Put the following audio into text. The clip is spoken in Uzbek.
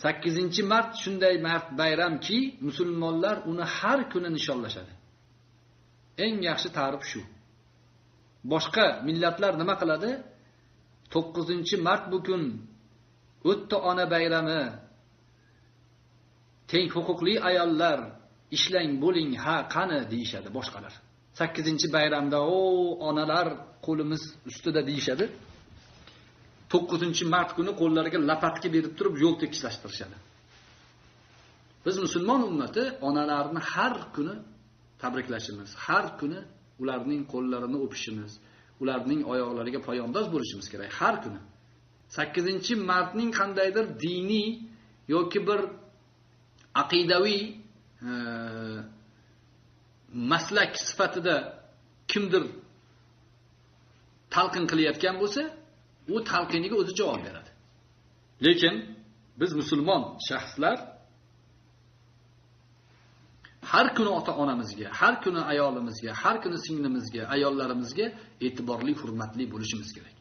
8-mart shunday bayramki, musulmonlar uni har kuni nishonlashadi. Eng yaxshi ta'rif shu. Boshqa millatlar nima qiladi? 9-mart bu kun o'tdi ona bayrami. Teng huquqli ayollar ishlang bo'ling, ha qani deyshadi boshqalar. 8-bayramda onalar qo'limiz ustida deyshadi. 9-mart kuni qo'llariga lapatga berib turib yo'l tekislashtirishadi. Biz musulmon ummati onalarni har kuni tabriklashimiz, har kuni ularning qo'llarini o'pishimiz, ularning oyoqlariga poyandoz bo'lishimiz kerak har kuni. 8-martning qandaydir diniy yoki bir aqidaviy maslak sifatida kimdir talqin qilayotgan bo'lsa, u talqiniga o'zi javob beradi. Lekin biz musulmon shaxslar har kuni ota-onamizga, har kuni ayolimizga, har kuni singlimizga, ayollarimizga e'tiborli, hurmatli bo'lishimiz kerak.